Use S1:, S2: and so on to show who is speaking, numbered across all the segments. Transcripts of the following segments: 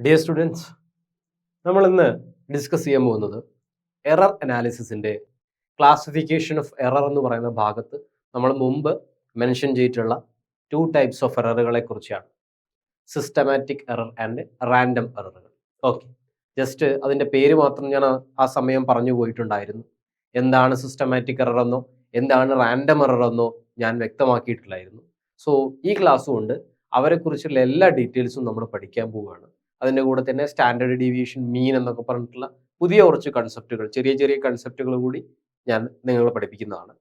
S1: Dear students, നമ്മൾ ഇന്ന് discuss ചെയ്യാൻ പോകുന്നത് എറർ അനാലിസിസിൻ്റെ ക്ലാസിഫിക്കേഷൻ ഓഫ് എറർ എന്ന് പറയുന്ന ഭാഗത്ത് നമ്മൾ മുമ്പ് മെൻഷൻ ചെയ്തിട്ടുള്ള 2 ടൈപ്സ് ഓഫ് എററുകളെ കുറിച്ചാണ്. സിസ്റ്റമാറ്റിക് എറർ ആൻഡ് റാൻഡം എററുകൾ. ഓക്കെ, ജസ്റ്റ് അതിൻ്റെ പേര് മാത്രം ഞാൻ ആ സമയം പറഞ്ഞു പോയിട്ടുണ്ടായിരുന്നു. എന്താണ് സിസ്റ്റമാറ്റിക് എറർ എന്നോ എന്താണ് റാൻഡം എറർ എന്നോ ഞാൻ വ്യക്തമാക്കിയിട്ടില്ലായിരുന്നു. സോ ഈ ക്ലാസ് കൊണ്ട് അവരെക്കുറിച്ചുള്ള എല്ലാ ഡീറ്റെയിൽസും നമ്മൾ പഠിക്കാൻ പോവുകയാണ്. അതിൻ്റെ കൂടെ തന്നെ സ്റ്റാൻഡേർഡ് ഡീവിയേഷൻ, മീൻ എന്നൊക്കെ പറഞ്ഞിട്ടുള്ള പുതിയ കുറച്ച് കൺസെപ്റ്റുകൾ, ചെറിയ ചെറിയ കൺസെപ്റ്റുകൾ കൂടി ഞാൻ നിങ്ങളെ പഠിപ്പിക്കുന്നതാണ്.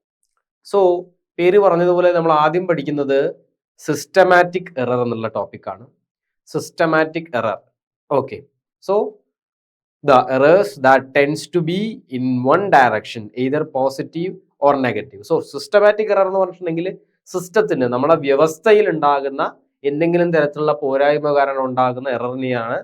S1: സോ പേര് പറഞ്ഞതുപോലെ നമ്മൾ ആദ്യം പഠിക്കുന്നത് സിസ്റ്റമാറ്റിക് എറർ എന്നുള്ള ടോപ്പിക്കാണ്. Systematic error. Okay, so the errors that tends to be in one direction, either positive or negative. So systematic error എന്ന് പറഞ്ഞിട്ടുണ്ടെങ്കിൽ സിസ്റ്റത്തിന്, നമ്മുടെ വ്യവസ്ഥയിൽ ഉണ്ടാകുന്ന എന്തെങ്കിലും തരത്തിലുള്ള പോരായ്മ കാരണം ഉണ്ടാകുന്ന എററിനെയാണ്,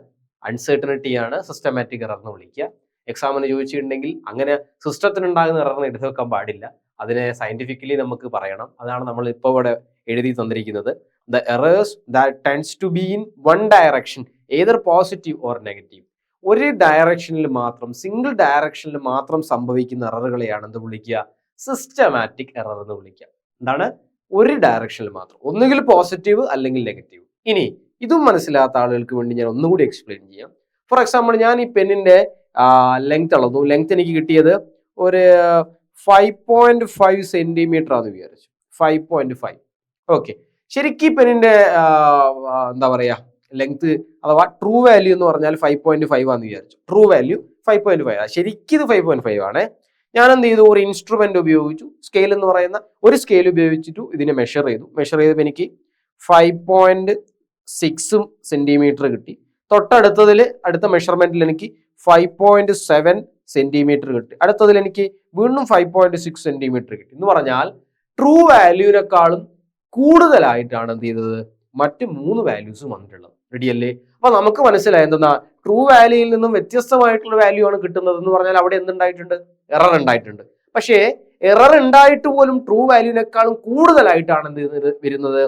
S1: അൺസർട്ടനിറ്റിയാണ് സിസ്റ്റമാറ്റിക് എറർ എന്ന് വിളിക്കുക. എക്സാമിന് ചോദിച്ചിട്ടുണ്ടെങ്കിൽ അങ്ങനെ സിസ്റ്റത്തിന് ഉണ്ടാകുന്ന എററിനെ എടുത്തു വെക്കാൻ പാടില്ല, അതിനെ സയന്റിഫിക്കലി നമുക്ക് പറയണം. അതാണ് നമ്മൾ ഇപ്പോൾ ഇവിടെ എഴുതി തന്നിരിക്കുന്നത്. The errors that tends to be in one direction, either positive or negative. ഒരു ഡയറക്ഷനിൽ മാത്രം, സിംഗിൾ ഡയറക്ഷനിൽ മാത്രം സംഭവിക്കുന്ന എററുകളെയാണ് എന്ത് വിളിക്കുക? സിസ്റ്റമാറ്റിക് എറർ എന്ന് വിളിക്കുക. എന്താണ്? ഒരു ഡയറക്ഷനിൽ മാത്രം, ഒന്നുകിൽ പോസിറ്റീവ് അല്ലെങ്കിൽ നെഗറ്റീവ്. ഇനി ഇതും മനസ്സിലാത്ത ആളുകൾക്ക് വേണ്ടി ഞാൻ ഒന്നുകൂടി എക്സ്പ്ലെയിൻ ചെയ്യാം. ഫോർ എക്സാമ്പിൾ, ഞാൻ ഈ പെന്നിന്റെ ലെങ്ത് അളന്നു. ലെങ്ത് എനിക്ക് കിട്ടിയത് ഒരു 5.5 സെന്റിമീറ്റർ ആണെന്ന് വിചാരിച്ചു. 5.5. ഓക്കെ, ശരിക്കും ഈ പെന്നിന്റെ എന്താ പറയാ ലെങ്ത് അഥവാ ട്രൂ വാല്യൂ എന്ന് പറഞ്ഞാൽ 5.5 ആണെന്ന് വിചാരിച്ചു. True value 5.5. ശരിക്കും ഇത് 5.5 ആണ്. ഞാൻ എന്ത് ചെയ്തു? ഒരു ഇൻസ്ട്രുമെന്റ് ഉപയോഗിച്ചു, സ്കെയിൽ എന്ന് പറയുന്ന ഒരു സ്കെയിൽ ഉപയോഗിച്ചിട്ട് ഇതിനെ മെഷർ ചെയ്തു. മെഷർ ചെയ്തപ്പോൾ എനിക്ക് 5.6 സെന്റിമീറ്റർ കിട്ടി. തൊട്ടടുത്തതിൽ, അടുത്ത മെഷർമെന്റിൽ എനിക്ക് 5.7 സെന്റിമീറ്റർ കിട്ടി. അടുത്തതിൽ എനിക്ക് വീണ്ടും 5.6 സെന്റിമീറ്റർ കിട്ടി. എന്ന് പറഞ്ഞാൽ ട്രൂ വാല്യൂവിനേക്കാളും കൂടുതലായിട്ടാണ് എന്ത് ചെയ്തത്? മറ്റ് 3 വാല്യൂസും വന്നിട്ടുള്ളത്. റെഡി അല്ലേ? അപ്പൊ നമുക്ക് മനസ്സിലായി എന്തെന്നാ, ട്രൂ വാല്യൂയിൽ നിന്നും വ്യത്യസ്തമായിട്ടുള്ള വാല്യൂ ആണ് കിട്ടുന്നത് എന്ന് പറഞ്ഞാൽ അവിടെ എന്തുണ്ടായിട്ടുണ്ട്? എറർ ഉണ്ടായിട്ടുണ്ട്. പക്ഷേ എറർ ഉണ്ടായിട്ട് പോലും ട്രൂ വാല്യൂവിനേക്കാളും കൂടുതലായിട്ടാണ് എന്ത് വരുന്നത്?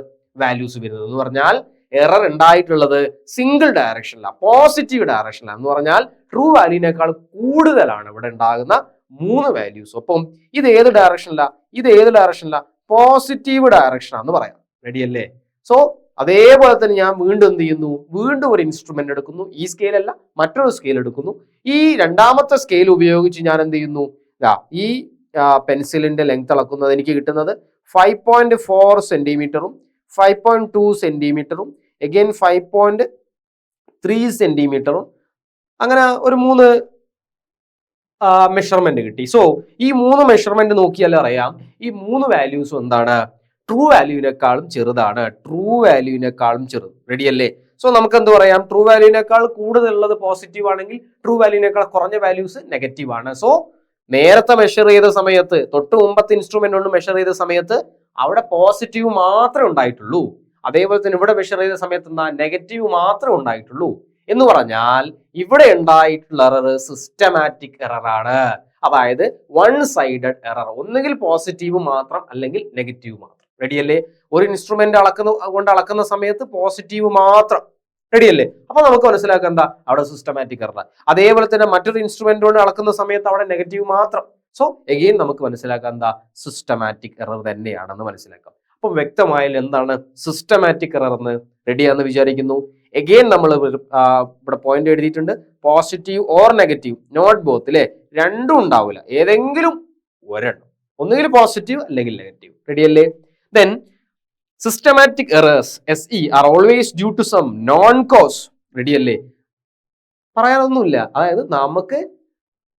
S1: വാല്യൂസ് വരുന്നത്. എന്ന് പറഞ്ഞാൽ എറർ ഉണ്ടായിട്ടുള്ളത് സിംഗിൾ ഡയറക്ഷനിലാണ്, പോസിറ്റീവ് ഡയറക്ഷനിലാണ്. എന്ന് പറഞ്ഞാൽ ട്രൂ വാല്യൂവിനേക്കാൾ കൂടുതലാണ് ഇവിടെ ഉണ്ടാകുന്ന 3 വാല്യൂസ്. അപ്പം ഇത് ഏത് ഡയറക്ഷനിലാണ്? ഇത് ഏത് ഡയറക്ഷനിലാണ്? പോസിറ്റീവ് ഡയറക്ഷനാന്ന് പറയാം. റെഡി അല്ലേ? സോ അതേപോലെ തന്നെ ഞാൻ വീണ്ടും എന്ത് ചെയ്യുന്നു? വീണ്ടും ഒരു ഇൻസ്ട്രുമെന്റ് എടുക്കുന്നു. ഈ സ്കെയിൽ അല്ല, മറ്റൊരു സ്കെയിൽ എടുക്കുന്നു. ഈ രണ്ടാമത്തെ സ്കെയിൽ ഉപയോഗിച്ച് ഞാൻ എന്ത് ചെയ്യുന്നു? ഈ പെൻസിലിന്റെ ലെങ്ത് അളക്കുന്നത് എനിക്ക് കിട്ടുന്നത് 5.4 സെന്റിമീറ്ററും 5.2 സെന്റിമീറ്ററും അഗൈൻ 5.3 സെന്റിമീറ്ററും അങ്ങനെ ഒരു 3 മെഷർമെന്റ് കിട്ടി. സോ ഈ 3 മെഷർമെന്റ് നോക്കിയാൽ അറിയാം ഈ 3 വാല്യൂസും എന്താണ്? ട്രൂ വാല്യൂവിനേക്കാളും ചെറുതാണ്. ട്രൂ വാല്യൂവിനേക്കാളും ചെറുത്. റെഡി അല്ലേ? സോ നമുക്ക് എന്ത് പറയാം? ട്രൂ വാല്യൂവിനേക്കാൾ കൂടുതലുള്ളത് പോസിറ്റീവ് ആണെങ്കിൽ ട്രൂ വാല്യൂവിനേക്കാൾ കുറഞ്ഞ വാല്യൂസ് നെഗറ്റീവ് ആണ്. സോ നേരത്തെ മെഷർ ചെയ്ത സമയത്ത്, തൊട്ട് മുമ്പത്തെ ഇൻസ്ട്രുമെന്റ് കൊണ്ട് മെഷർ ചെയ്ത സമയത്ത് അവിടെ പോസിറ്റീവ് മാത്രമേ ഉണ്ടായിട്ടുള്ളൂ. അതേപോലെ തന്നെ ഇവിടെ മെഷർ ചെയ്ത സമയത്ത് എന്താ? നെഗറ്റീവ് മാത്രമേ ഉണ്ടായിട്ടുള്ളൂ. എന്ന് പറഞ്ഞാൽ ഇവിടെ ഉണ്ടായിട്ടുള്ള എറർ സിസ്റ്റമാറ്റിക് എറർ ആണ്. അതായത് വൺ സൈഡഡ് എറർ. ഒന്നുകിൽ പോസിറ്റീവ് മാത്രം അല്ലെങ്കിൽ നെഗറ്റീവ് മാത്രം. റെഡി അല്ലേ? ഒരു ഇൻസ്ട്രുമെന്റ് അളക്കുന്ന സമയത്ത് പോസിറ്റീവ് മാത്രം. റെഡി അല്ലേ? അപ്പൊ നമുക്ക് മനസ്സിലാക്കാം എന്താ അവിടെ സിസ്റ്റമാറ്റിക് എറർ. അതേപോലെ തന്നെ മറ്റൊരു ഇൻസ്ട്രുമെന്റ് കൊണ്ട് അളക്കുന്ന സമയത്ത് അവിടെ നെഗറ്റീവ് മാത്രം. സോ എഗെയിൻ നമുക്ക് മനസ്സിലാക്കാം എന്താ? സിസ്റ്റമാറ്റിക് എറർ തന്നെയാണെന്ന് മനസ്സിലാക്കാം. അപ്പൊ വ്യക്തമായാൽ എന്താണ് സിസ്റ്റമാറ്റിക് എറർ എന്ന്? റെഡിയാന്ന് വിചാരിക്കുന്നു. എഗെയിൻ നമ്മൾ ഇവിടെ പോയിന്റ് എഴുതിയിട്ടുണ്ട്, positive or negative, not both. അല്ലെ? രണ്ടും ഉണ്ടാവില്ല, ഏതെങ്കിലും ഒരെണ്ണം, ഒന്നുകിൽ പോസിറ്റീവ് അല്ലെങ്കിൽ നെഗറ്റീവ്. റെഡി അല്ലേ? Then systematic errors SE are always due to some non-cause. Ready അല്ലേ? പറയാനൊന്നുമില്ല. അതായത് നമുക്ക്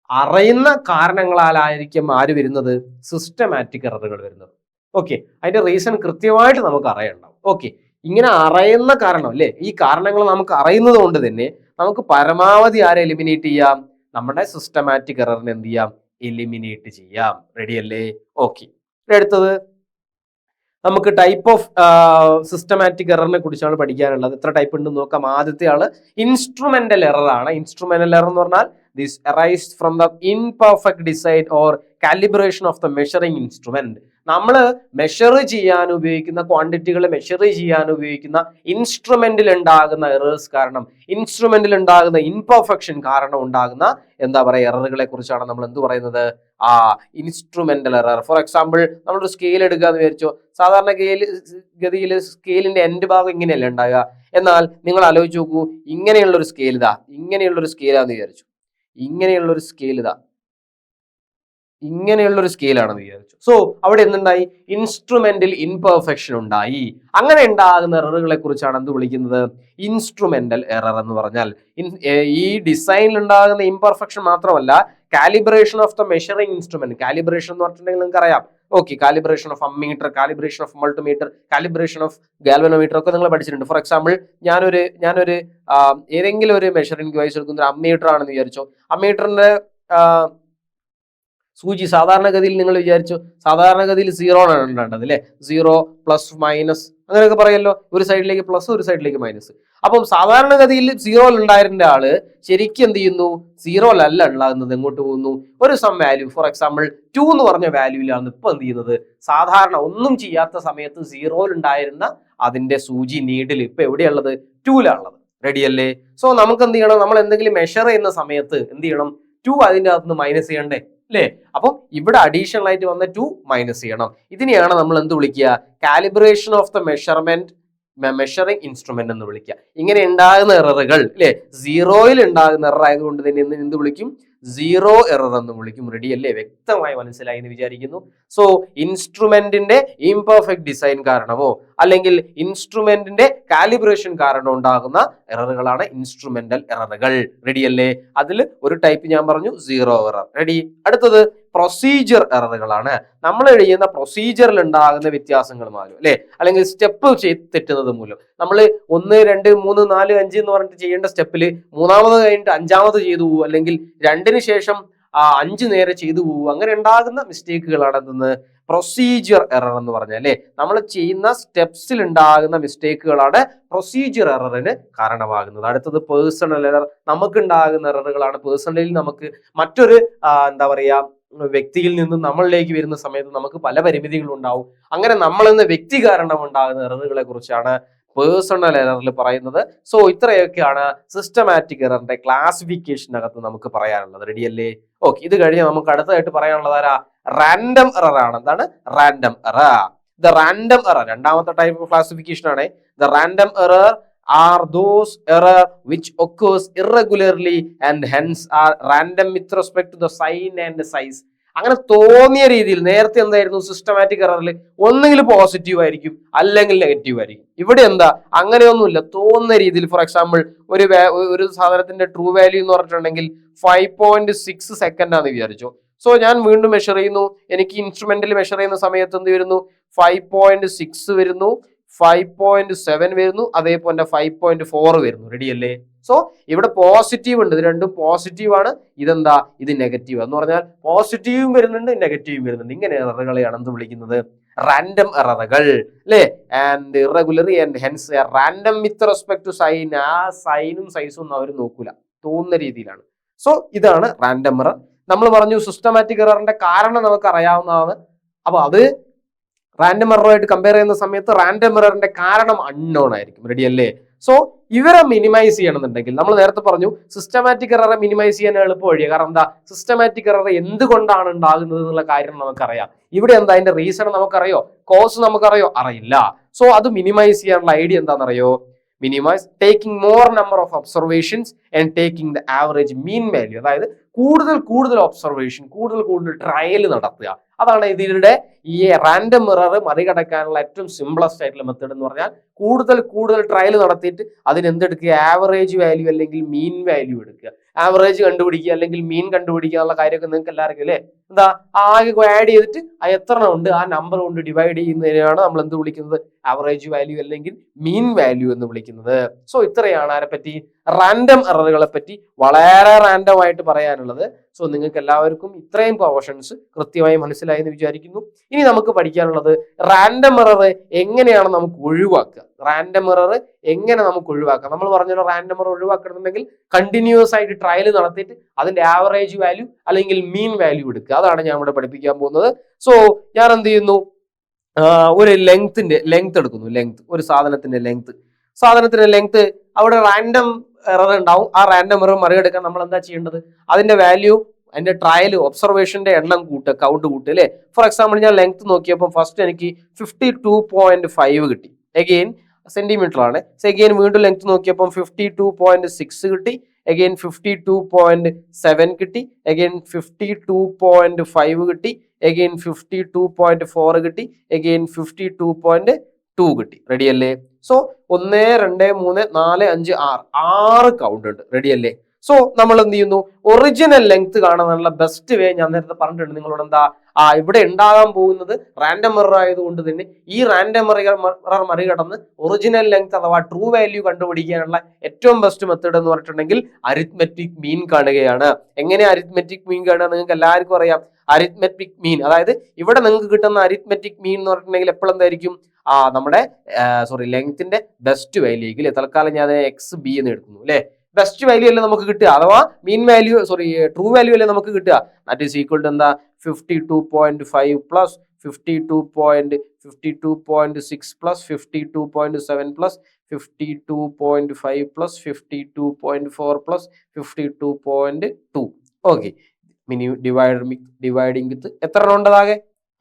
S1: അറിയുന്ന കാരണങ്ങളാലായിരിക്കും ആര് വരുന്നത്? സിസ്റ്റമാറ്റിക് എററുകൾ വരുന്നത്. ഓക്കെ, അതിന്റെ റീസൺ കൃത്യമായിട്ട് നമുക്ക് അറിയണ്ടാവും. ഓക്കെ, ഇങ്ങനെ അറിയുന്ന കാരണം അല്ലേ, ഈ കാരണങ്ങൾ നമുക്ക് അറിയുന്നത് കൊണ്ട് തന്നെ നമുക്ക് പരമാവധി ആരെ എലിമിനേറ്റ് ചെയ്യാം? നമ്മുടെ സിസ്റ്റമാറ്റിക് എററിനെ എന്ത് ചെയ്യാം? എലിമിനേറ്റ് ചെയ്യാം. റെഡി അല്ലേ? ഓക്കെ, അടുത്തത് നമുക്ക് ടൈപ്പ് ഓഫ് സിസ്റ്റമാറ്റിക് എററിനെ കുറിച്ചാണ് പഠിക്കാനുള്ളത്. എത്ര ടൈപ്പ് ഉണ്ടെന്ന് നോക്കാം. ആദ്യത്തെ ആള് ഇൻസ്ട്രുമെന്റൽ എറർ ആണ്. ഇൻസ്ട്രുമെന്റൽ എറർ എന്ന് പറഞ്ഞാൽ this arise from the imperfect design or calibration of the measuring instrument. നമ്മൾ മെഷർ ചെയ്യാൻ ഉപയോഗിക്കുന്ന ക്വാണ്ടിറ്റികൾ മെഷർ ചെയ്യാൻ ഉപയോഗിക്കുന്ന ഇൻസ്ട്രുമെന്റിൽ ഉണ്ടാകുന്ന എറേഴ്സ് കാരണം, ഇൻസ്ട്രുമെന്റിൽ ഉണ്ടാകുന്ന ഇംപെർഫെക്ഷൻ കാരണം ഉണ്ടാകുന്ന എന്താ പറയുക എററുകളെ കുറിച്ചാണ് നമ്മൾ എന്ത് പറയുന്നത്? Instrumental error. ഫോർ എക്സാമ്പിൾ, നമ്മളൊരു സ്കെയിൽ എടുക്കുക എന്ന് വിചാരിച്ചോ. സാധാരണ ഗതിയിൽ സ്കെയിലിന്റെ എൻഡ് ഭാഗം ഇങ്ങനെയല്ല ഉണ്ടാകുക. എന്നാൽ നിങ്ങൾ ആലോചിച്ച് നോക്കൂ, ഇങ്ങനെയുള്ളൊരു സ്കെയിൽ ഇങ്ങനെയുള്ളൊരു സ്കെയിലാന്ന് വിചാരിച്ചു. ഇങ്ങനെയുള്ളൊരു സ്കെയിൽ ഇങ്ങനെയുള്ളൊരു സ്കെയിലാണെന്ന് വിചാരിച്ചു. സോ അവിടെ എന്തുണ്ടായി? ഇൻസ്ട്രുമെന്റിൽ ഇൻപെർഫെക്ഷൻ ഉണ്ടായി. അങ്ങനെ ഉണ്ടാകുന്ന എററുകളെ കുറിച്ചാണ് എന്ത് വിളിക്കുന്നത്? ഇൻസ്ട്രുമെന്റൽ എറർ എന്ന് പറഞ്ഞാൽ. ഈ ഡിസൈനിൽ ഉണ്ടാകുന്ന ഇംപെർഫെക്ഷൻ മാത്രമല്ല, calibration of the measuring instrument. Calibration എന്ന് പറഞ്ഞിട്ടുണ്ടെങ്കിൽ നിങ്ങൾക്ക് അറിയാം. Okay, calibration of ammeter, calibration of multimeter, calibration of galvanometer ഒക്കെ നിങ്ങൾ പഠിച്ചിട്ടുണ്ട്. ഫോർ എക്സാമ്പിൾ, ഞാനൊരു ഏതെങ്കിലും ഒരു മെഷറിംഗ് ഡിവൈസ് എടുക്കുന്ന ഒരു അമ്മീറ്റർ ആണെന്ന് വിചാരിച്ചോ. അമ്മീറ്ററിന്റെ സൂചി സാധാരണഗതിയിൽ നിങ്ങൾ വിചാരിച്ചു, സാധാരണഗതിയിൽ 0 ആണ് ഉണ്ടാകേണ്ടത് അല്ലെ? 0 പ്ലസ് മൈനസ് അങ്ങനെയൊക്കെ പറയല്ലോ. ഒരു സൈഡിലേക്ക് പ്ലസ്, ഒരു സൈഡിലേക്ക് മൈനസ്. അപ്പം സാധാരണഗതിയിൽ 0 ഉണ്ടായിരുന്ന ആള് ശരിക്കും എന്ത് ചെയ്യുന്നു? 0 ഉണ്ടാകുന്നത്. എങ്ങോട്ട് പോകുന്നു? ഒരു സം വാല്യൂ, ഫോർ എക്സാമ്പിൾ 2 എന്ന് പറഞ്ഞ വാല്യൂലാണ് ഇപ്പൊ എന്ത് ചെയ്യുന്നത്? സാധാരണ ഒന്നും ചെയ്യാത്ത സമയത്ത് 0 ഉണ്ടായിരുന്ന അതിന്റെ സൂചി നീഡിൽ ഇപ്പൊ എവിടെയുള്ളത്? 2 റെഡി അല്ലേ? സോ നമുക്ക് എന്ത് ചെയ്യണം? നമ്മൾ എന്തെങ്കിലും മെഷർ ചെയ്യുന്ന സമയത്ത് എന്ത് ചെയ്യണം? 2 അതിന്റെ അകത്ത് മൈനസ് ചെയ്യണ്ടേ അല്ലേ? അപ്പം ഇവിടെ അഡീഷണൽ ആയിട്ട് വന്ന 2 മൈനസ് ചെയ്യണം. ഇതിനെയാണ് നമ്മൾ എന്ത് വിളിക്കുക? Calibration of the measuring instrument എന്ന് വിളിക്കുക. ഇങ്ങനെ ഉണ്ടാകുന്ന എററുകൾ അല്ലെ, 0 ഉണ്ടാകുന്ന എറർ ആയതുകൊണ്ട് തന്നെ എന്ത് വിളിക്കും? 0 എറർ എന്ന് വിളിക്കും. റെഡി അല്ലേ? വ്യക്തമായി മനസ്സിലായി എന്ന് വിചാരിക്കുന്നു. സോ ഇൻസ്ട്രുമെന്റിന്റെ ഇംപെർഫെക്റ്റ് ഡിസൈൻ കാരണമോ അല്ലെങ്കിൽ ഇൻസ്ട്രുമെന്റിന്റെ കാലിബ്രേഷൻ കാരണം ഉണ്ടാകുന്ന എററുകളാണ് ഇൻസ്ട്രുമെന്റൽ എററുകൾ. റെഡി അല്ലേ? അതിൽ ഒരു ടൈപ്പ് ഞാൻ പറഞ്ഞു, 0 എറർ. റെഡി. അടുത്തത് പ്രൊസീജിയർ എററുകളാണ്. നമ്മൾ ചെയ്യുന്ന പ്രൊസീജിയറിൽ ഉണ്ടാകുന്ന വ്യത്യാസങ്ങൾ മൂലം അല്ലെ, അല്ലെങ്കിൽ സ്റ്റെപ്പ് തെറ്റുന്നത് മൂലം. നമ്മൾ 1, 2, 3, 4, 5 എന്ന് പറഞ്ഞിട്ട് ചെയ്യേണ്ട സ്റ്റെപ്പിൽ 3ാമത് കഴിഞ്ഞിട്ട് 5ാമത് ചെയ്തു പോകും, അല്ലെങ്കിൽ 2ന് ശേഷം 5 നേരെ ചെയ്തു പോകും. അങ്ങനെ ഉണ്ടാകുന്ന മിസ്റ്റേക്കുകളാണ് എന്തെന്ന്? പ്രൊസീജിയർ എറർ എന്ന് പറഞ്ഞാൽ അല്ലെ, നമ്മൾ ചെയ്യുന്ന സ്റ്റെപ്സിൽ ഉണ്ടാകുന്ന മിസ്റ്റേക്കുകളാണ് പ്രൊസീജിയർ എററിന് കാരണമാകുന്നത്. അടുത്തത് പേഴ്സണൽ എറർ. നമുക്ക് ഉണ്ടാകുന്ന എററുകളാണ്. പേഴ്സണലി നമുക്ക് മറ്റൊരു എന്താ പറയാ വ്യക്തിയിൽ നിന്നും നമ്മളിലേക്ക് വരുന്ന സമയത്ത് നമുക്ക് പല പരിമിതികളും ഉണ്ടാവും. അങ്ങനെ നമ്മളെന്ന വ്യക്തി കാരണം ഉണ്ടാകുന്ന എററുകളെ കുറിച്ചാണ് പേഴ്സണൽ എററിൽ പറയുന്നത്. സോ ഇത്രയൊക്കെയാണ് സിസ്റ്റമാറ്റിക് എററിന്റെ ക്ലാസിഫിക്കേഷനകത്ത് നമുക്ക് പറയാനുള്ളത്. റെഡി അല്ലേ? ഓക്കെ, ഇത് കഴിഞ്ഞ് നമുക്ക് അടുത്തതായിട്ട് പറയാനുള്ളത് റാൻഡം എറർ ആണ്. എന്താണ് random error? The random error രണ്ടാമത്തെ ടൈപ്പ് ഓഫ് ക്ലാസിഫിക്കേഷൻ ആണ്. The random error are those error which occurs irregularly and hence are random with respect to the sign and size. അങ്ങനെ തോന്നിയ രീതിയിൽ നേരത്തെ എന്തായിരുന്നു? സിസ്റ്റമാറ്റിക് എററിൽ ഒന്നെങ്കിൽ പോസിറ്റീവ് ആയിരിക്കും അല്ലെങ്കിൽ നെഗറ്റീവ് ആയിരിക്കും. ഇവിടെ എന്താ? അങ്ങനെയൊന്നുമില്ല. തോന്നുന്ന രീതിയിൽ. ഫോർ എക്സാമ്പിൾ, ഒരു സാധനത്തിന്റെ ട്രൂ വാല്യൂ എന്ന് പറഞ്ഞിട്ടുണ്ടെങ്കിൽ 5.6 സെക്കൻഡ് ആണെന്ന് വിചാരിച്ചു. സോ ഞാൻ വീണ്ടും മെഷർ ചെയ്യുന്നു. എനിക്ക് ഇൻസ്ട്രുമെന്റിൽ മെഷർ ചെയ്യുന്ന സമയത്ത് എന്ത് വരുന്നു? 5.6 വരുന്നു, 5.7 വരുന്നു, അതേപോലെ 5.4 വരുന്നു. റെഡി അല്ലേ? സോ ഇവിടെ പോസിറ്റീവ് ഉണ്ട്. ഇത് രണ്ടും പോസിറ്റീവ് ആണ്. ഇതെന്താ? ഇത് നെഗറ്റീവ് എന്ന് പറഞ്ഞാൽ പോസിറ്റീവും വരുന്നുണ്ട്, നെഗറ്റീവും വരുന്നുണ്ട്. ഇങ്ങനെ എററുകളെയാണ് എന്ത് വിളിക്കുന്നത്? റാൻഡം എററുകൾ അല്ലേ? And irregular and hence random with respect to sign. ആ സൈനും സൈസും ഒന്നും അവർ നോക്കൂല, തോന്നുന്ന രീതിയിലാണ്. സോ ഇതാണ് റാൻഡം എറർ. നമ്മൾ പറഞ്ഞു സിസ്റ്റമാറ്റിക് എററിന്റെ കാരണം നമുക്ക് അറിയാവുന്നതാണ്. അപ്പൊ അത് റാൻഡം എററുമായിട്ട് കമ്പയർ ചെയ്യുന്ന സമയത്ത് റാൻഡം എററിന്റെ കാരണം അൺനോൺ ആയിരിക്കും. റെഡി അല്ലേ? സോ ഇവരെ മിനിമൈസ് ചെയ്യണമെന്നുണ്ടെങ്കിൽ നമ്മൾ നേരത്തെ പറഞ്ഞു സിസ്റ്റമാറ്റിക് എററെ മിനിമൈസ് ചെയ്യാൻ എളുപ്പ വഴിയാണ്. കാരണം എന്താ? സിസ്റ്റമാറ്റിക് എറർ എന്തുകൊണ്ടാണ് ഉണ്ടാകുന്നത് എന്നുള്ള കാര്യം നമുക്കറിയാം. ഇവിടെ എന്താ അതിന്റെ റീസൺ നമുക്കറിയോ? കോസ് നമുക്കറിയോ? അറിയില്ല. സോ അത് മിനിമൈസ് ചെയ്യാനുള്ള ഐഡിയ എന്താണെന്നറിയോ? Minimize taking more number of observations and taking the average mean value. അതായത് കൂടുതൽ ഒബ്സർവേഷൻ, കൂടുതൽ ട്രയൽ നടത്തുക. അതാണ് ഇതിലൂടെ ഈ റാൻഡം എറർ മറികടക്കാനുള്ള ഏറ്റവും സിംപ്ലസ്റ്റ് ആയിട്ടുള്ള മെത്തേഡ് എന്ന് പറഞ്ഞാൽ കൂടുതൽ ട്രയൽ നടത്തിയിട്ട് അതിനെന്തെടുക്കുക? ആവറേജ് വാല്യൂ അല്ലെങ്കിൽ മീൻ വാല്യൂ എടുക്കുക. ആവറേജ് കണ്ടുപിടിക്കുക അല്ലെങ്കിൽ മീൻ കണ്ടുപിടിക്കുക എന്നുള്ള കാര്യമൊക്കെ നിങ്ങൾക്ക് എല്ലാവർക്കും അല്ലേ? എന്താ? ആകെ ആഡ് ചെയ്തിട്ട് എത്ര ഉണ്ട് ആ നമ്പർ കൊണ്ട് ഡിവൈഡ് ചെയ്യുന്നതിനാണ് നമ്മൾ എന്ത് വിളിക്കുന്നത്? ആവറേജ് വാല്യൂ അല്ലെങ്കിൽ മീൻ വാല്യൂ എന്ന് വിളിക്കുന്നത്. സോ ഇത്രയാണ് ആരെപ്പറ്റി? റാൻഡം എററുകളെ പറ്റി വളരെ റാൻഡം ആയിട്ട് പറയാനുള്ളത്. സോ നിങ്ങൾക്ക് എല്ലാവർക്കും ഇത്രയും പോർഷൻസ് കൃത്യമായി മനസ്സിലായി എന്ന് വിചാരിക്കുന്നു. ഇനി നമുക്ക് പഠിക്കാനുള്ളത് റാൻഡം എറർ എങ്ങനെയാണ് നമുക്ക് ഒഴിവാക്കുക. റാൻഡം എറർ എങ്ങനെ നമുക്ക് ഒഴിവാക്കാം. നമ്മൾ പറഞ്ഞല്ലോ റാൻഡം എറർ ഒഴിവാക്കണമെന്നുണ്ടെങ്കിൽ കണ്ടിന്യൂസ് ആയിട്ട് ട്രയൽ നടത്തിയിട്ട് അതിന്റെ ആവറേജ് വാല്യൂ അല്ലെങ്കിൽ മീൻ വാല്യൂ എടുക്കുക. അതാണ് ഞാൻ ഇവിടെ പഠിപ്പിക്കാൻ പോകുന്നത്. സോ ഞാൻ എന്ത് ചെയ്യുന്നു, ഒരു ലെങ്ത് എടുക്കുന്നു. ഒരു സാധനത്തിന്റെ ലെങ്ത് അവിടെ റാൻഡം എറർ ഉണ്ടാവും. ആ റാൻഡം എറർ മറികടക്കാൻ നമ്മൾ എന്താ ചെയ്യേണ്ടത്, അതിന്റെ വാല്യൂ, അതിന്റെ ട്രയൽ ഒബ്സർവേഷന്റെ എണ്ണം കൗണ്ട് കൂട്ടുക അല്ലെ. ഫോർ എക്സാമ്പിൾ ഞാൻ ലെങ്ത് നോക്കിയപ്പോൾ ഫസ്റ്റ് എനിക്ക് 52.5 കിട്ടി. അഗെയിൻ സെന്റിമീറ്റർ ആണ്. അഗെയിൻ വീണ്ടും ലെങ്ത് നോക്കിയപ്പോൾ 52.6 കിട്ടി. അഗെയിൻ 52.7 കിട്ടി. അഗെയിൻ 52.5 കിട്ടി. അഗെയിൻ 52.4 കിട്ടി. അഗെയിൻ 52.2 കിട്ടി. റെഡി അല്ലേ? സോ 1 2 3 4 5 6 കൗണ്ട് ഉണ്ട്. റെഡി അല്ലേ? സോ നമ്മൾ എന്ത് ചെയ്യുന്നു, ഒറിജിനൽ ലെങ്ത് കാണാനുള്ള ബെസ്റ്റ് വേ ഞാൻ നേരത്തെ പറഞ്ഞിട്ടുണ്ട് നിങ്ങളോട്. എന്താ, ഇവിടെ ഉണ്ടാകാൻ പോകുന്നത് റാൻഡം എറർ ആയതുകൊണ്ട് തന്നെ ഈ റാൻഡം എറർ മറികടന്ന് ഒറിജിനൽ ലെങ്ത് അഥവാ ട്രൂ വാല്യൂ കണ്ടുപിടിക്കാനുള്ള ഏറ്റവും ബെസ്റ്റ് മെത്തേഡ് എന്ന് പറഞ്ഞിട്ടുണ്ടെങ്കിൽ അരിത്മെറ്റിക് മീൻ കാണുകയാണ്. എങ്ങനെ അരിത്മെറ്റിക് മീൻ കാണുക നിങ്ങൾക്ക് എല്ലാവർക്കും അറിയാം. അരിത്മെറ്റിക് മീൻ, അതായത് ഇവിടെ നിങ്ങൾക്ക് കിട്ടുന്ന അരിത്മെറ്റിക് മീൻ എന്ന് പറഞ്ഞിട്ടുണ്ടെങ്കിൽ എപ്പോഴും എന്തായിരിക്കും, നമ്മുടെ ലെങ്ത്തിന്റെ ബെസ്റ്റ് വാല്യൂക്ക് തൽക്കാലം ഞാൻ എക്സ് ബി എന്ന് എടുക്കുന്നു അല്ലെ. ബെസ്റ്റ് വാല്യൂ അല്ലേ നമുക്ക് കിട്ടുക, അഥവാ മീൻ വാല്യൂ ട്രൂ വാല്യൂ അല്ലേ നമുക്ക് കിട്ടുക. ദാറ്റ് ഈസ് ഈക്വൽ ടു എന്താ, 52.5 plus 52.6 plus 52.7 plus 52.5 plus 52.4 plus 52.2. Okay, mini dividing with എത്ര എണ്ണം ഉണ്ട്,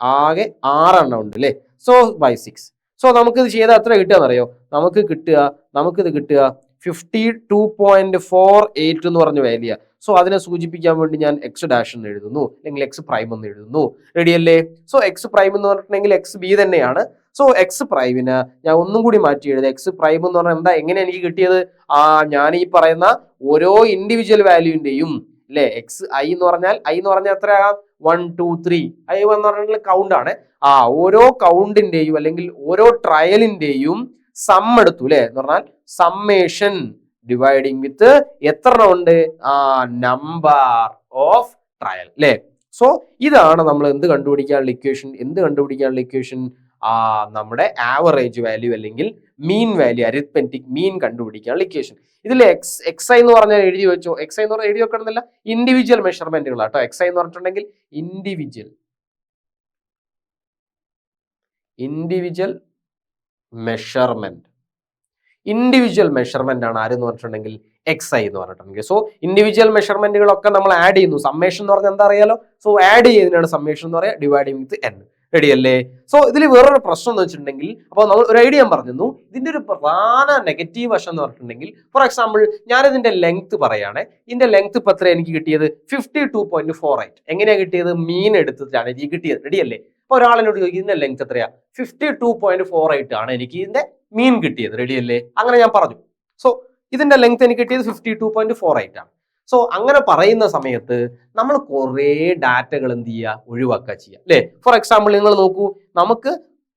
S1: ആകെ 6 എണ്ണം ഉണ്ട് അല്ലേ. So by 6. സോ നമുക്കിത് ചെയ്താൽ എത്ര കിട്ടുകയെന്നറിയോ, നമുക്കിത് കിട്ടുക 52.48 എന്ന് പറഞ്ഞ വാല്യൂ. സോ അതിനെ സൂചിപ്പിക്കാൻ വേണ്ടി ഞാൻ എക്സ് ഡാഷ് എന്ന് എഴുതുന്നു, അല്ലെങ്കിൽ എക്സ് പ്രൈം എന്ന് എഴുതുന്നു. റെഡി അല്ലേ? സോ എക്സ് പ്രൈം എന്ന് പറഞ്ഞിട്ടുണ്ടെങ്കിൽ എക്സ് ബി തന്നെയാണ്. സോ എക്സ് പ്രൈമിന് ഞാൻ ഒന്നും കൂടി മാറ്റി എഴുതുക. എക്സ് പ്രൈം എന്ന് പറഞ്ഞാൽ എന്താ, എങ്ങനെ എനിക്ക് കിട്ടിയത്, ഞാൻ ഈ പറയുന്ന ഓരോ ഇൻഡിവിജ്വൽ വാല്യൂവിന്റെയും അല്ലെ, എക്സ് ഐ എന്ന് പറഞ്ഞാൽ എത്രയാകാം, 1 2 3. ഐ എന്ന് പറഞ്ഞാൽ കൗണ്ട് ആണ്. ഓരോ കൗണ്ടിന്റെയും അല്ലെങ്കിൽ ഓരോ ട്രയലിന്റെയും സം എടുത്തു അല്ലെ, എന്ന് പറഞ്ഞാൽ സമ്മേഷൻ ഡിവൈഡിങ് വിത്ത് എത്ര ഉണ്ട്, നമ്പർ ഓഫ് ട്രയൽ അല്ലെ. സോ ഇതാണ് നമ്മൾ എന്ത് കണ്ടുപിടിക്കാനുള്ള ഇക്വേഷൻ, നമ്മുടെ ആവറേജ് വാല്യൂ അല്ലെങ്കിൽ മീൻ വാല്യൂ, അരിത്മെറ്റിക് മീൻ കണ്ടുപിടിക്കാനുള്ള ഇക്വേഷൻ. ഇതിൽ എക്സ് ഐ എന്ന് പറഞ്ഞാൽ എഴുതി വെച്ചോ. എക്സ് ഐ എന്ന് പറഞ്ഞാൽ എഴുതി വെക്കണമെന്നില്ല, ഇൻഡിവിജ്വൽ മെഷർമെന്റുകൾ കേട്ടോ. എക്സ് ഐ എന്ന് പറഞ്ഞിട്ടുണ്ടെങ്കിൽ ഇൻഡിവിജ്വൽ മെഷർമെന്റ് ആണ് ആരെന്ന് പറഞ്ഞിട്ടുണ്ടെങ്കിൽ എക്സ് ഐ എന്ന് പറഞ്ഞിട്ടുണ്ടെങ്കിൽ. സോ ഇൻഡിവിജ്വൽ മെഷർമെന്റുകളൊക്കെ നമ്മൾ ആഡ് ചെയ്യുന്നു. സമ്മേഷൻ എന്ന് പറഞ്ഞാൽ എന്താ അറിയാലോ. സോ ആഡ് ചെയ്യുന്നതിനാണ് സമ്മേഷൻ എന്ന് പറയാം, ഡിവൈഡിങ് വിത്ത് എൻ. റെഡി അല്ലേ? സോ ഇതിൽ വേറൊരു പ്രശ്നം എന്ന് വെച്ചിട്ടുണ്ടെങ്കിൽ, അപ്പോൾ നമ്മൾ ഒരു ഐഡിയ ഞാൻ പറഞ്ഞിരുന്നു, ഇതിന്റെ ഒരു പ്രധാന നെഗറ്റീവ് വശം എന്ന് പറഞ്ഞിട്ടുണ്ടെങ്കിൽ, ഫോർ എക്സാമ്പിൾ ഞാൻ ഇതിന്റെ ലെങ്ത് പറയാണ്. ഇതിന്റെ ലെങ്ത് ഇപ്പൊ എത്ര എനിക്ക് കിട്ടിയത്, 52.48. എങ്ങനെയാ കിട്ടിയത്, മീൻ എടുത്തിട്ടാണ് എനിക്ക് കിട്ടിയത്. റെഡി അല്ലേ? അപ്പൊ ഒരാളിനോട് ചോദിക്കും ഇതിന്റെ ലെങ്ത് എത്രയാ, 52.48 ആണ് എനിക്ക് ഇതിന്റെ മീൻ കിട്ടിയത്. റെഡി അല്ലേ? അങ്ങനെ ഞാൻ പറഞ്ഞു. സോ ഇതിന്റെ ലെങ്ത് എനിക്ക് കിട്ടിയത് 52.48 ആണ്. സോ അങ്ങനെ പറയുന്ന സമയത്ത് നമ്മൾ കുറെ ഡാറ്റകൾ എന്ത് ചെയ്യുക, ഒഴിവാക്കുക ചെയ്യുക അല്ലെ. ഫോർ എക്സാമ്പിൾ നിങ്ങൾ നോക്കൂ, നമുക്ക്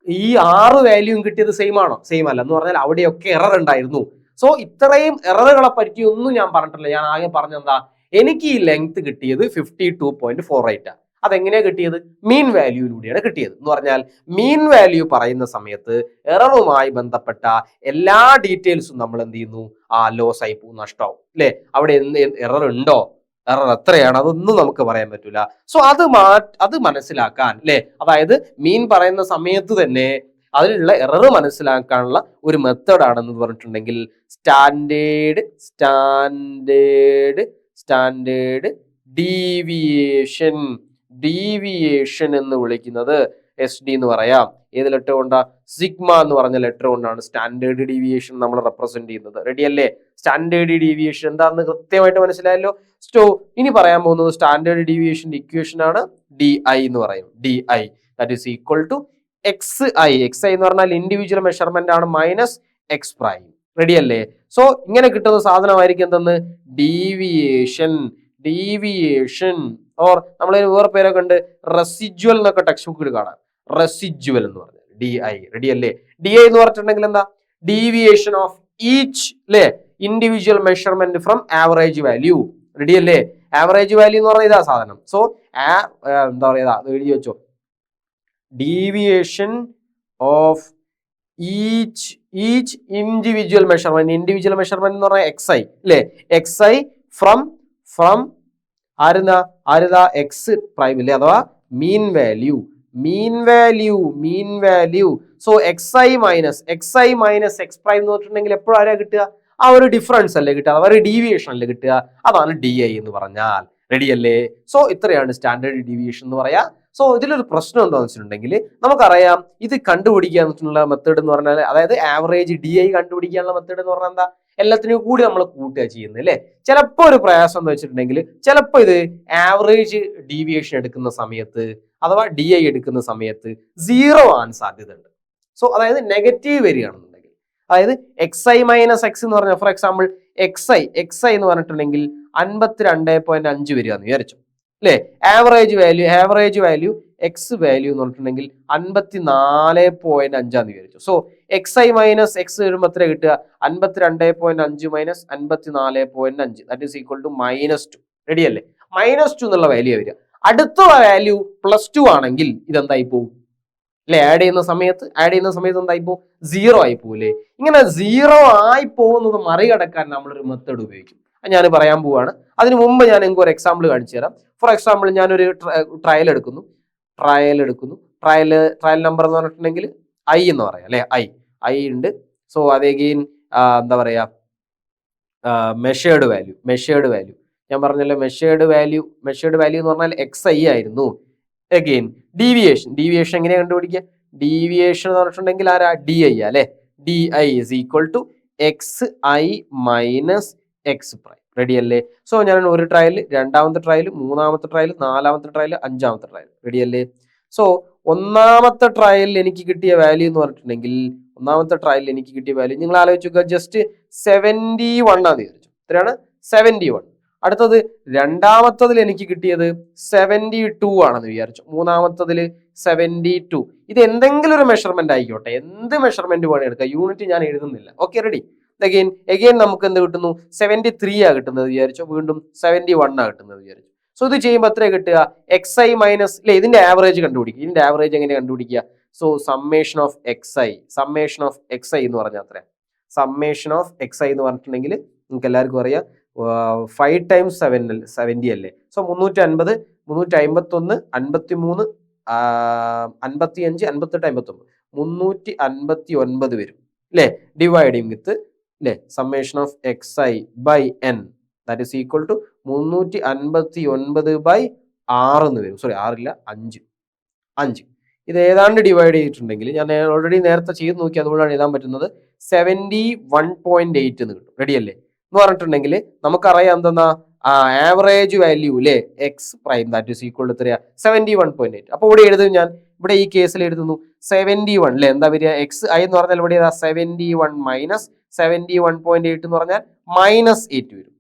S1: ഈ 6 വാല്യൂയും കിട്ടിയത് സെയിം ആണോ? സെയിം അല്ല. എന്ന് പറഞ്ഞാൽ അവിടെയൊക്കെ എറർ ഉണ്ടായിരുന്നു. സോ ഇത്രയും എററുകളെ പറ്റി ഒന്നും ഞാൻ പറഞ്ഞിട്ടില്ല. ഞാൻ ആകെ പറഞ്ഞെന്താ, എനിക്ക് ഈ ലെങ്ത് കിട്ടിയത് 52.48 ആണ്. അതെങ്ങനെയാ കിട്ടിയത്, മീൻ വാല്യൂയിലൂടെയാണ് കിട്ടിയത്. എന്ന് പറഞ്ഞാൽ മീൻ വാല്യൂ പറയുന്ന സമയത്ത് എററുമായി ബന്ധപ്പെട്ട എല്ലാ ഡീറ്റെയിൽസും നമ്മൾ എന്ത് ചെയ്യുന്നു, ലോസ് ആയി പോകും, നഷ്ടമാവും അല്ലെ. അവിടെ എറർ ഉണ്ടോ, എറർ എത്രയാണ്, അതൊന്നും നമുക്ക് പറയാൻ പറ്റൂല. സോ അത് മനസ്സിലാക്കാൻ അല്ലെ, അതായത് മീൻ പറയുന്ന സമയത്ത് തന്നെ അതിലുള്ള എറർ മനസ്സിലാക്കാനുള്ള ഒരു മെത്തേഡ് ആണെന്ന് പറഞ്ഞിട്ടുണ്ടെങ്കിൽ സ്റ്റാൻഡേർഡ് ഡീവിയേഷൻ എന്ന് വിളിക്കുന്നത് എസ് ഡി എന്ന് പറയാം. ഏത് ലെറ്റർ കൊണ്ടാ, സിഗ്മ എന്ന് പറഞ്ഞ ലെറ്റർ കൊണ്ടാണ് സ്റ്റാൻഡേർഡ് ഡീവിയേഷൻ നമ്മൾ റെപ്രസെന്റ് ചെയ്യുന്നത്. റെഡി അല്ലേ? സ്റ്റാൻഡേർഡ് ഡീവിയേഷൻ എന്താണെന്ന് കൃത്യമായിട്ട് മനസ്സിലായല്ലോ. സോ ഇനി പറയാൻ പോകുന്നത് സ്റ്റാൻഡേർഡ് ഡീവിയേഷന്റെ ഇക്വേഷൻ ആണ് ഡി ഐ എന്ന് പറയും. D I that is equal to X I എന്ന് പറഞ്ഞാൽ ഇൻഡിവിജ്വൽ മെഷർമെന്റ് ആണ്, മൈനസ് എക്സ് പ്രൈം. റെഡി അല്ലേ? സോ ഇങ്ങനെ കിട്ടുന്ന സാധനമായിരിക്കും എന്തെന്ന്, ഡീവിയേഷൻ ഓർ നമ്മൾ വേറെ പേരൊക്കെ ഉണ്ട്, റെസിജ്വൽ എന്നൊക്കെ ടെക്സ്റ്റ് ബുക്കിൽ കാണാം. റെസിജ്വൽ എന്ന് പറഞ്ഞാൽ ഡി ഐ. റെഡി അല്ലേ? ഡി ഐ എന്ന് പറഞ്ഞിട്ടുണ്ടെങ്കിൽ എന്താ, ഡീവിയേഷൻ ഓഫ് ഈച്ച് അല്ലെ individual measurement from average value. Ready അല്ലേ? ആവറേജ് വാല്യൂ എന്ന് പറഞ്ഞാൽ ഇതാ സാധനം. സോ എന്താ പറയുക, എഴുതി വെച്ചോ, deviation of each individual measurement എന്ന് പറഞ്ഞാൽ xi അല്ലേ, xi ഫ്രം ആരുതാ എക്സ് പ്രൈം അല്ലേ, അഥവാ mean value. So xi minus X prime എന്ന് പറഞ്ഞിട്ടുണ്ടെങ്കിൽ എപ്പോഴും ആരാ കിട്ടുക? ആ ഒരു ഡിഫറൻസ് അല്ലേ കിട്ടുക, അഥവാ ഒരു ഡീവിയേഷൻ അല്ലേ കിട്ടുക. അതാണ് ഡി ഐ എന്ന് പറഞ്ഞാൽ. റെഡി അല്ലേ? സോ ഇത്രയാണ് സ്റ്റാൻഡേർഡ് ഡീവിയേഷൻ എന്ന് പറയാ. സോ ഇതിലൊരു പ്രശ്നം എന്താണെന്ന് വെച്ചിട്ടുണ്ടെങ്കിൽ നമുക്കറിയാം ഇത് കണ്ടുപിടിക്കാനുള്ള മെത്തേഡ് എന്ന് പറഞ്ഞാൽ, അതായത് ആവറേജ് ഡി ഐ കണ്ടുപിടിക്കാനുള്ള മെത്തേഡ് എന്ന് പറഞ്ഞാൽ എന്താ, എല്ലാത്തിനും കൂടി നമ്മൾ കൂട്ടുക ചെയ്യുന്നത് അല്ലേ. ചിലപ്പോൾ ഒരു പ്രയാസം എന്ന് വെച്ചിട്ടുണ്ടെങ്കിൽ ചിലപ്പോൾ ഇത് ആവറേജ് ഡീവിയേഷൻ എടുക്കുന്ന സമയത്ത് അഥവാ ഡി ഐ എടുക്കുന്ന സമയത്ത് 0 ആവാൻ സാധ്യതയുണ്ട്. സോ അതായത് നെഗറ്റീവ് വരികയാണെന്നുണ്ടെങ്കിൽ, അതായത് xi മൈനസ് എക്സ് എന്ന് പറഞ്ഞാൽ ഫോർ എക്സാമ്പിൾ xi എന്ന് പറഞ്ഞിട്ടുണ്ടെങ്കിൽ 52.5 വരിക എന്ന് വിചാരിച്ചു അല്ലേ. ആവറേജ് വാല്യൂ എക്സ് വാല്യൂ എന്ന് പറഞ്ഞിട്ടുണ്ടെങ്കിൽ 54.5 വിചാരിച്ചു. സോ xi മൈനസ് എക്സ് വരുമ്പോൾ എത്ര കിട്ടുക? 52.5 minus 54.5 that is equal to -2. Ready അല്ലേ? -2 എന്നുള്ള വാല്യൂ വരിക. അടുത്ത വാല്യൂ +2 ആണെങ്കിൽ ഇതെന്തായി പോകും അല്ലെ? ആഡ് ചെയ്യുന്ന സമയത്ത് എന്തായി പോകും? 0 ആയി പോകില്ലേ? ഇങ്ങനെ 0 ആയി പോകുന്നത് മറികടക്കാൻ നമ്മളൊരു മെത്തേഡ് ഉപയോഗിക്കും. ഞാൻ പറയാൻ പോവാണ്. അതിനു മുമ്പ് ഞാൻ നിങ്ങൾക്ക് ഒരു എക്സാമ്പിൾ കാണിച്ചു തരാം. ഫോർ എക്സാമ്പിൾ ഞാനൊരു ട്രയൽ എടുക്കുന്നു. ട്രയൽ നമ്പർ എന്ന് പറഞ്ഞിട്ടുണ്ടെങ്കിൽ ഐ എന്ന് പറയാം അല്ലെ. ഐ ഉണ്ട്. സോ അത് അഗെയിൻ എന്താ പറയാ, മെഷേർഡ് വാല്യൂ ഞാൻ പറഞ്ഞല്ലോ. മെഷേർഡ് വാല്യൂ എന്ന് പറഞ്ഞാൽ xi ആയിരുന്നു. അഗെയിൻ ഡീവിയേഷൻ എങ്ങനെയാ കണ്ടുപിടിക്കുക? ഡീവിയേഷൻ എന്ന് പറഞ്ഞിട്ടുണ്ടെങ്കിൽ ആരാ? ഡി ഐ അല്ലെ. D I is equal to xi minus X prime. Ready അല്ലേ? സോ ഞാൻ ഒരു ട്രയൽ, രണ്ടാമത്തെ ട്രയൽ, മൂന്നാമത്തെ ട്രയൽ, നാലാമത്തെ ട്രയൽ, അഞ്ചാമത്തെ ട്രയൽ. റെഡി അല്ലേ? സോ ഒന്നാമത്തെ ട്രയലിൽ എനിക്ക് കിട്ടിയ വാല്യൂ എന്ന് പറഞ്ഞിട്ടുണ്ടെങ്കിൽ നിങ്ങൾ ആലോചിക്കുക, ജസ്റ്റ് 71 ആണെന്ന് വിചാരിച്ചു. എത്രയാണ്? 71. അടുത്തത് രണ്ടാമത്തതിൽ എനിക്ക് കിട്ടിയത് 72 ആണെന്ന് വിചാരിച്ചു. മൂന്നാമത്തതിൽ 72. ഇത് എന്തെങ്കിലും ഒരു മെഷർമെന്റ് ആയിക്കോട്ടെ, എന്ത് മെഷർമെന്റ് വേണം എടുക്കുക, യൂണിറ്റ് ഞാൻ എഴുതുന്നില്ല. Okay, ready. അഗെയിൻ നമുക്ക് എന്ത് കിട്ടുന്നു? 73 ആ കിട്ടുന്നത് വിചാരിച്ചു. വീണ്ടും 71 ആ കിട്ടുന്നത് വിചാരിച്ചു. സോ ഇത് ചെയ്യുമ്പോൾ എത്ര കിട്ടുക? xi മൈനസ് അല്ലെ, ഇതിന്റെ ആവറേജ് കണ്ടുപിടിക്കുക. ഇതിന്റെ ആവറേജ് എങ്ങനെ കണ്ടുപിടിക്കുക? സോ സമ്മേഷൻ ഓഫ് xi എന്ന് പറഞ്ഞാൽ അത്ര, സമ്മേഷൻ ഓഫ് xi എന്ന് പറഞ്ഞിട്ടുണ്ടെങ്കിൽ നിങ്ങൾക്ക് എല്ലാവർക്കും അറിയാം 5 times 70 അല്ലേ. സോ 350, 351, 53, 55, 58, 59, 359 വരും അല്ലേ. ഡിവൈഡിങ് വിത്ത് അല്ലേ summation of xi by n that is equal to 359/6 എന്ന് വരും. സോറി 6 ഇല്ല, 5. ഇത് ഏതാണ്ട് ഡിവൈഡ് ചെയ്തിട്ടുണ്ടെങ്കിൽ, ഞാൻ ഓൾറെഡി നേരത്തെ ചെയ്ത് നോക്കി, അതുകൊണ്ടാണ് എഴുതാൻ പറ്റുന്നത്, 71.8 എന്ന് കിട്ടും. റെഡി അല്ലേ? എന്ന് പറഞ്ഞിട്ടുണ്ടെങ്കിൽ നമുക്കറിയാം എന്തെന്നാ ആവറേജ് വാല്യൂ അല്ലേ X prime that is equal to എത്രയാ? 71.8. അപ്പോൾ ഇവിടെ എഴുതും ഞാൻ, ഇവിടെ ഈ കേസിൽ എഴുതുന്നു 71 അല്ലേ. എന്താ വരിക? എക്സ് ഐ എന്ന് പറഞ്ഞാൽ ഇവിടെ 71 മൈനസ് 71.8 എന്ന് പറഞ്ഞാൽ -8 വരും.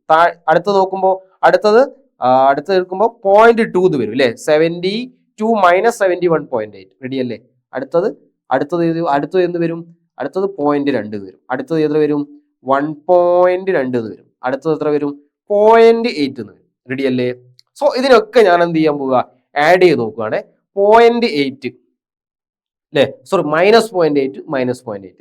S1: അടുത്ത് നോക്കുമ്പോൾ അടുത്തത് എടുക്കുമ്പോൾ 0.2 വരും അല്ലേ. 72 മൈനസ് 71.8. റെഡി അല്ലേ? അടുത്തത് എന്ത് വരും? അടുത്തത് 0.2 വരും. അടുത്തത് എത്ര വരും? 1.2 എന്ന് വരും. അടുത്തത് എത്ര വരും? 0.8 എന്ന് വരും. റെഡി അല്ലേ? സോ ഇതിനൊക്കെ ഞാൻ എന്ത് ചെയ്യാൻ പോവുക? ആഡ് ചെയ്ത് നോക്കുകയാണെ. 0.8 അല്ലേ, സോറി -0.8.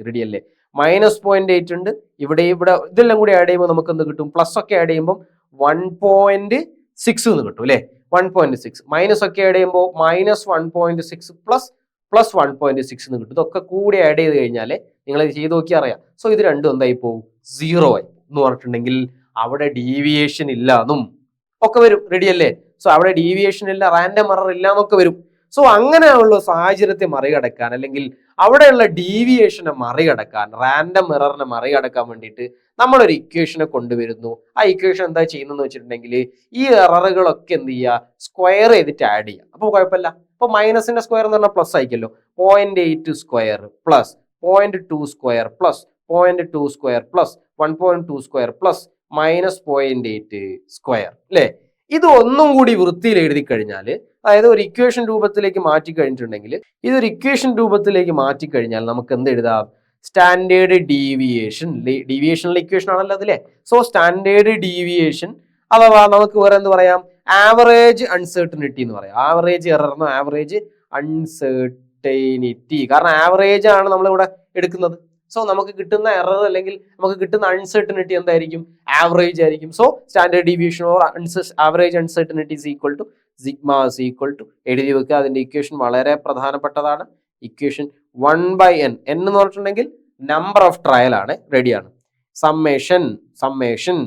S1: റെഡി അല്ലേ? -0.8 ഉണ്ട് ഇവിടെ. ഇതെല്ലാം കൂടി ആഡ് ചെയ്യുമ്പോൾ നമുക്ക് എന്ത് കിട്ടും? പ്ലസ് ഒക്കെ ആഡ് ചെയ്യുമ്പോൾ 1.6 എന്ന് കിട്ടും അല്ലേ. 1.6 മൈനസ് ഒക്കെ ആഡ് ചെയ്യുമ്പോൾ -1.6 പ്ലസ് 1.6 എന്ന് കിട്ടും. ഇതൊക്കെ കൂടി ആഡ് ചെയ്ത് കഴിഞ്ഞാൽ നിങ്ങൾ ചെയ്ത് നോക്കിയാൽ അറിയാം. സോ ഇത് രണ്ടും എന്തായി പോകും? 0 ആയി എന്ന് പറഞ്ഞിട്ടുണ്ടെങ്കിൽ അവിടെ ഡീവിയേഷൻ ഇല്ല എന്നും ഒക്കെ വരും. റെഡി അല്ലേ? സോ അവിടെ ഡീവിയേഷൻ ഇല്ല, റാൻഡം എറർ ഇല്ല എന്നൊക്കെ വരും. സോ അങ്ങനെയുള്ള സാഹചര്യത്തെ മറികടക്കാൻ, അല്ലെങ്കിൽ അവിടെയുള്ള ഡീവിയേഷനെ മറികടക്കാൻ, റാൻഡം എററിനെ മറികടക്കാൻ വേണ്ടിയിട്ട് നമ്മളൊരു ഇക്വേഷനെ കൊണ്ടുവരുന്നു. ആ ഇക്വേഷൻ എന്താ ചെയ്യുന്നതെന്ന് വെച്ചിട്ടുണ്ടെങ്കിൽ ഈ എററുകളൊക്കെ എന്ത് ചെയ്യുക? സ്ക്വയർ ചെയ്തിട്ട് ആഡ് ചെയ്യുക. അപ്പോൾ കുഴപ്പമില്ല. അപ്പോൾ മൈനസിന്റെ സ്ക്വയർ എന്ന് പറഞ്ഞാൽ പ്ലസ് ആയിക്കല്ലോ. 0.8 square plus 0.2 square plus 0.2 square plus 1.2 square plus -0.8 square അല്ലേ. ഇത് ഒന്നും കൂടി വൃത്തിയിൽ എഴുതി കഴിഞ്ഞാൽ, അതായത് ഒരു ഇക്വേഷൻ രൂപത്തിലേക്ക് മാറ്റി കഴിഞ്ഞിട്ടുണ്ടെങ്കിൽ, നമുക്ക് എന്ത് എഴുതാം? സ്റ്റാൻഡേർഡ് ഡീവിയേഷനിലെ ഇക്വേഷൻ ആണല്ലോ അതില്ലേ. സോ സ്റ്റാൻഡേർഡ് ഡീവിയേഷൻ അഥവാ നമുക്ക് വേറെ എന്ത് പറയാം? ആവറേജ് അൺസെർട്ടനിറ്റി എന്ന് പറയാം. ആവറേജ് എറർ എന്നോ ആവറേജ് അൺസെർട്ടനിറ്റി. കാരണം ആവറേജ് ആണ് നമ്മളിവിടെ എടുക്കുന്നത്. സോ നമുക്ക് കിട്ടുന്ന എറർ അല്ലെങ്കിൽ നമുക്ക് കിട്ടുന്ന അൺസർട്ടനിറ്റി എന്തായിരിക്കും? ആവറേജ് ആയിരിക്കും. So standard deviation or average uncertainty is equal to sigma is equal to, എഴുതി വെക്കുക. അതിന്റെ ഇക്വേഷൻ വളരെ പ്രധാനപ്പെട്ടതാണ്. ഇക്വേഷൻ 1/n, n എന്ന് പറഞ്ഞിട്ടുണ്ടെങ്കിൽ നമ്പർ ഓഫ് ട്രയൽ ആണ്. റെഡിയാണ്. Summation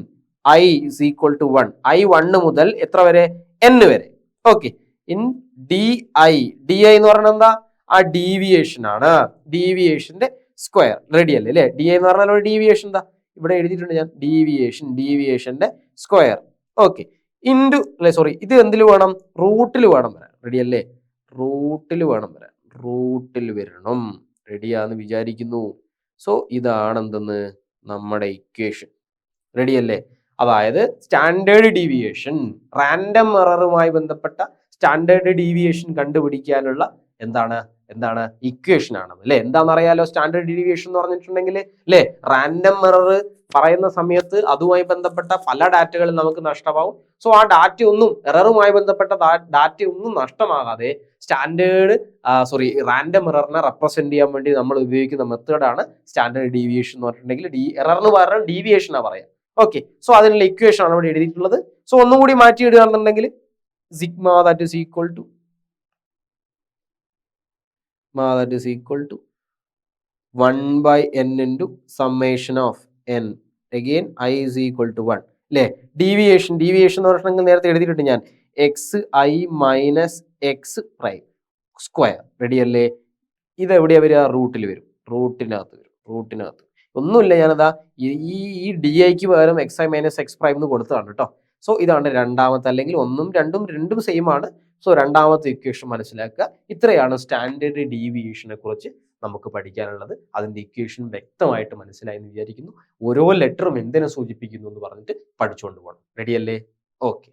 S1: i is equal to 1, i 1 മുതൽ എത്ര വരെ? n വരെ. ഓക്കെ. ഇൻ di എന്ന് പറയുന്നത് എന്താ? ആ ഡീവിയേഷൻ ആണ്, ഡീവിയേഷന്റെ സ്ക്വയർ. റെഡി അല്ലേ അല്ലേ? ഡി എന്ന് പറഞ്ഞാൽ ഒരു ഡീവിയേഷൻ എന്താ ഇവിടെ എഴുതിയിട്ടുണ്ട് ഞാൻ, ഡീവിയേഷന്റെ സ്ക്വയർ. ഓക്കെ. ഇൻറ്റു അല്ലെ, സോറി, ഇത് എന്തിൽ വേണം? റൂട്ടിൽ വേണം വരാൻ. റെഡി അല്ലേ? റൂട്ടിൽ വേണം വരാൻ, റൂട്ടിൽ വരണം. റെഡിയാന്ന് വിചാരിക്കുന്നു. സോ ഇതാണ് എന്തെന്ന് നമ്മുടെ ഇക്വേഷൻ. റെഡി അല്ലേ? അതായത് സ്റ്റാൻഡേർഡ് ഡീവിയേഷൻ, റാൻഡം എററുമായി ബന്ധപ്പെട്ട സ്റ്റാൻഡേർഡ് ഡീവിയേഷൻ കണ്ടുപിടിക്കാനുള്ള എന്താണ് ഇക്വേഷൻ ആണ് അല്ലെ? എന്താണെന്ന് അറിയാലോ? സ്റ്റാൻഡേർഡ് ഡീവിയേഷൻ എന്ന് പറഞ്ഞിട്ടുണ്ടെങ്കിൽ അല്ലെ, റാൻഡം എറർ പറയുന്ന സമയത്ത് അതുമായി ബന്ധപ്പെട്ട പല ഡാറ്റകളും നമുക്ക് നഷ്ടമാവും. സോ ആ എററുമായി ബന്ധപ്പെട്ട ഡാറ്റ ഒന്നും നഷ്ടമാകാതെ റാൻഡം എററിനെ റെപ്രസെന്റ് ചെയ്യാൻ വേണ്ടി നമ്മൾ ഉപയോഗിക്കുന്ന മെത്തേഡാണ് സ്റ്റാൻഡേർഡ് ഡീവിയേഷൻ എന്ന് പറഞ്ഞിട്ടുണ്ടെങ്കിൽ. എററിന് പകരം ഡീവിയേഷനാ പറയാം. ഓക്കെ. സോ അതിനുള്ള ഇക്വേഷൻ ആണ് ഇവിടെ എഴുതിയിട്ടുള്ളത്. സോ ഒന്നും കൂടി മാറ്റി ഇടുകയാണെന്നുണ്ടെങ്കിൽ sigma that is equal to 1/n into summation of n. Again I is equal to 1 അല്ലേ? ഡീവിയേഷൻ എന്ന് പറഞ്ഞിട്ടുണ്ടെങ്കിൽ നേരത്തെ എഴുതിയിട്ടുണ്ട് ഞാൻ, xi minus x prime square. Ready അല്ലേ? ഇത് എവിടെയാ വരിക? റൂട്ടിൽ വരും, റൂട്ടിനകത്ത് വരും. ഒന്നുമില്ല, ഞാനതാ ഈ ഡി ഐക്ക് പകരം xi minus x prime എന്ന് കൊടുത്തതാണ് കേട്ടോ. സോ ഇതാണ് രണ്ടാമത്തെ, അല്ലെങ്കിൽ രണ്ടും സെയിം ആണ്. സോ രണ്ടാമത്തെ ഇക്വേഷൻ മനസ്സിലാക്കുക. ഇത്രയാണ് സ്റ്റാൻഡേർഡ് ഡീവിയേഷനെ കുറിച്ച് നമുക്ക് പഠിക്കാനുള്ളത്. അതിന്റെ ഇക്വേഷൻ വ്യക്തമായിട്ട് മനസ്സിലായി എന്ന് വിചാരിക്കുന്നു. ഓരോ ലെറ്ററും എന്തിനെ സൂചിപ്പിക്കുന്നു എന്ന് പറഞ്ഞിട്ട് പഠിച്ചുകൊണ്ട് പോകണം. റെഡി അല്ലേ? ഓക്കെ.